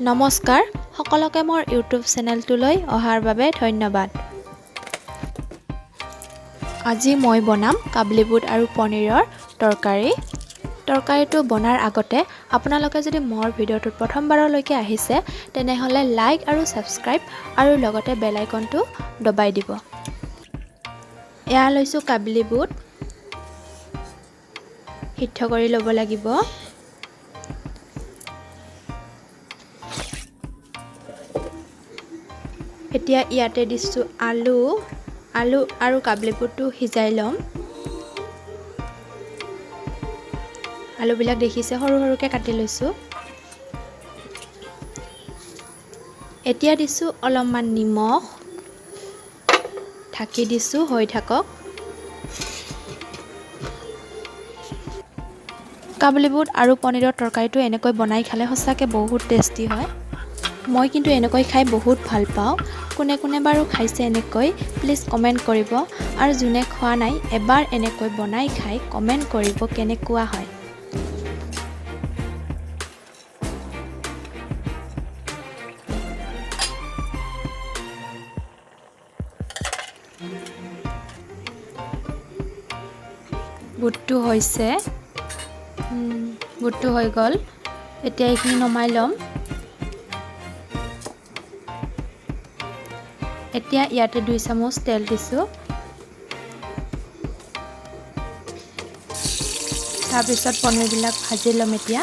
নমস্কাৰ সকলোকে মোৰ ইউটিউব চেনেলটোলৈ অহাৰ বাবে ধন্যবাদ। আজি মই বনাম কাবলি বুট আৰু পনীৰৰ তৰকাৰী। তৰকাৰীটো বনাৰ আগতে আপোনালোকে যদি মোৰ ভিডিঅ'টোত প্ৰথমবাৰলৈকে আহিছে তেনেহলে লাইক আৰু সাবস্ক্ৰাইব আৰু লগতে বেল আইকনটো দবাই দিব। এয়া লৈছো কাবলি বুট, সিদ্ধ কৰি ল'ব লাগিব। এতিয়া ইয়াতে দিছো আলু আৰু কাবলি বুটটো সিজাই লম। আলুবিলাক দেখিছে সৰু সৰুকে কাটি লৈছো। এতিয়া দিছো অলপমান নিমখ, ঢাকি দিছো হৈ থাকক। কাবলি বুট আৰু পনীৰৰ তৰকাৰীটো এনেকৈ বনাই খালে সঁচাকে বহুত টেষ্টি হয়। মই কিন্তু এনেকৈ খাই বহুত ভাল পাওঁ। কোনে কোনে বাৰু খাইছে এনেকৈ প্লিজ কমেণ্ট কৰিব আৰু যোনে খোৱা নাই এবাৰ এনেকৈ বনাই খাই কমেণ্ট কৰিব কেনেকুৱা হয়। বুটটো হৈছে, বুটটো হৈ গ'ল। এতিয়া এইখিনি নমাই ল'ম। এতিয়া ইয়াতে 2 চামুচ তেল দিছো। তাৰপিছত পনীৰবিলাক ভাজি ল'ম। এতিয়া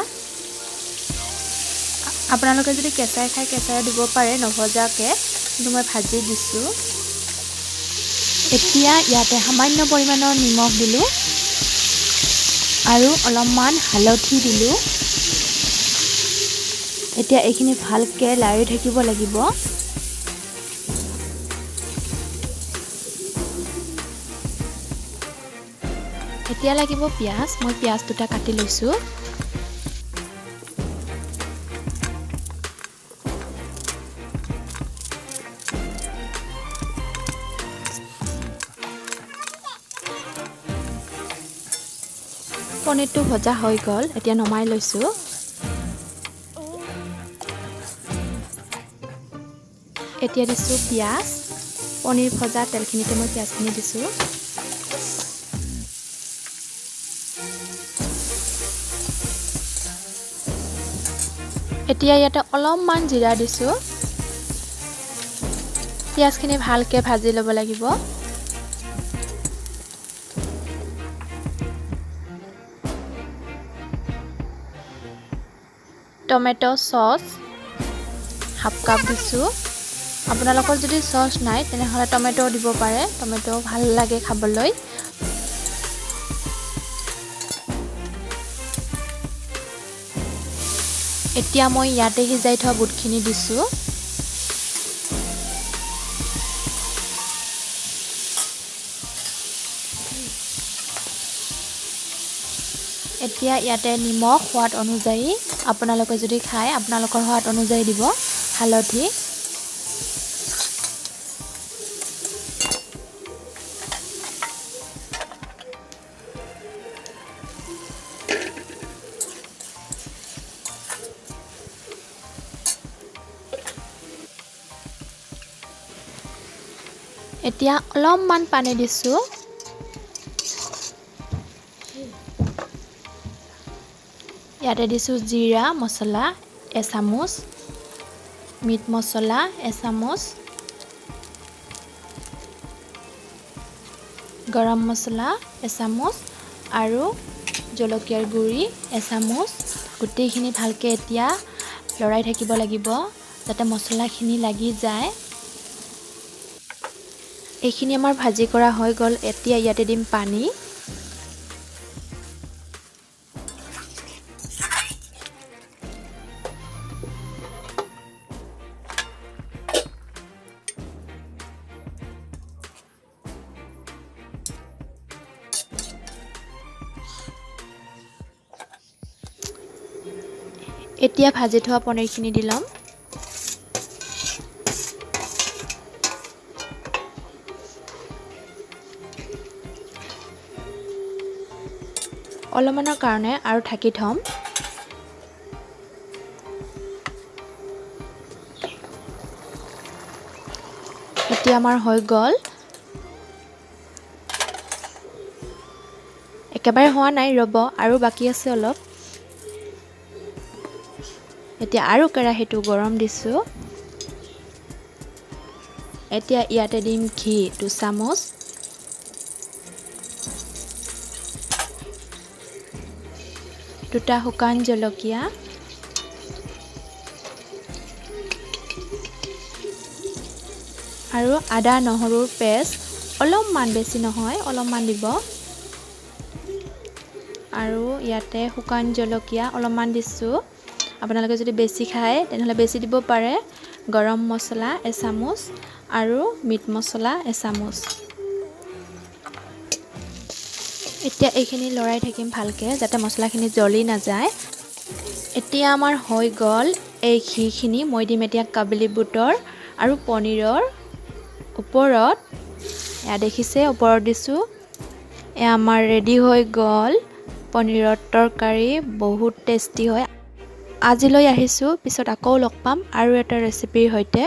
আপোনালোকে যদি কেঁচাই খাই কেঁচাই দিব পাৰে, নভজাকে, কিন্তু মই ভাজি দিছো। এতিয়া ইয়াতে সামান্য পৰিমাণৰ নিমখ দিলো আৰু অলপমান হালধি দিলো। এতিয়া এইখিনি ভালকে লাৰি থাকিব লাগিব। এতিয়া লাগিব পিঁয়াজ। মই পিঁয়াজ দুটা কাটি লৈছো। পনীৰটো ভজা হৈ গ'ল। এতিয়া নমাই লৈছো। এতিয়া দিছো পিঁয়াজ। পনীৰ ভজা তেলখিনিতে মই পিঁয়াজখিনি দিছো। এতিয়া ইয়াতে অলপমান জিৰা দিছো। পিঁয়াজখিনি ভালকে ভাজি ল'ব লাগিব। টমেটো চচ হাফ কাপ দিছো। আপোনালোকৰ যদি চচ নাই তেনেহলে টমেটো দিব পাৰে। টমেটো ভাল লাগে খাবলৈ। এতিয়া মই ইয়াতে সিজাই থোৱা বুটখিনি দিছো। এতিয়া ইয়াতে নিমখ সোৱাদ অনুযায়ী, আপোনালোকে যদি খায় আপোনালোকৰ সোৱাদ অনুযায়ী দিব। হালধি, এতিয়া অলপমান পানী দিছো। ইয়াতে দিছো জিৰা মছলা 1 চামুচ, মিট মছলা 1 চামুচ, গৰম মছলা 1 চামুচ আৰু জলকীয়াৰ গুড়ি 1 চামুচ। গোটেইখিনি ভালকে এতিয়া লৰাই থাকিব লাগিব যাতে মছলাখিনি লাগি যায়। এইখিনি আমাৰ ভাজি কৰা হৈ গ'ল। এতিয়া ইয়াতে দিম পানী। এতিয়া ভাজি থোৱা পনীৰখিনি দি ল'ম। অলপমানৰ কাৰণে আৰু ঢাকি থ'ম। এতিয়া আমাৰ হৈ গ'ল একেবাৰে হোৱা নাই ৰ'ব আৰু বাকী আছে অলপ এতিয়া আৰু কেৰাহীটো গৰম দিছোঁ এতিয়া ইয়াতে দিম ঘি 2 চামুচ দুটা শুকান জলকীয়া আৰু আদা নহৰুৰ পেষ্ট অলপমান বেছি নহয় অলপমান দিব আৰু ইয়াতে শুকান জলকীয়া অলপমান দিছোঁ আপোনালোকে যদি বেছি খায় তেনেহলে বেছি দিব পাৰে গৰম মছলা 1 চামুচ আৰু মিট মছলা 1 চামুচ এতিয়া এইখিনি লৰাই থাকিম ভালকে যাতে মছলাখিনি জ্বলি নাযায় এতিয়া আমাৰ হৈ গ'ল এই ঘিখিনি মই দিম এতিয়া কাবলি বুটৰ আৰু পনীৰৰ ওপৰত এয়া দেখিছে ওপৰত দিছোঁ এয়া আমাৰ ৰেডি হৈ গ'ল পনীৰৰ তৰকাৰী বহুত টেষ্টি হয় আজিলৈ আহিছোঁ পিছত আকৌ লগ পাম আৰু এটা ৰেচিপিৰ সৈতে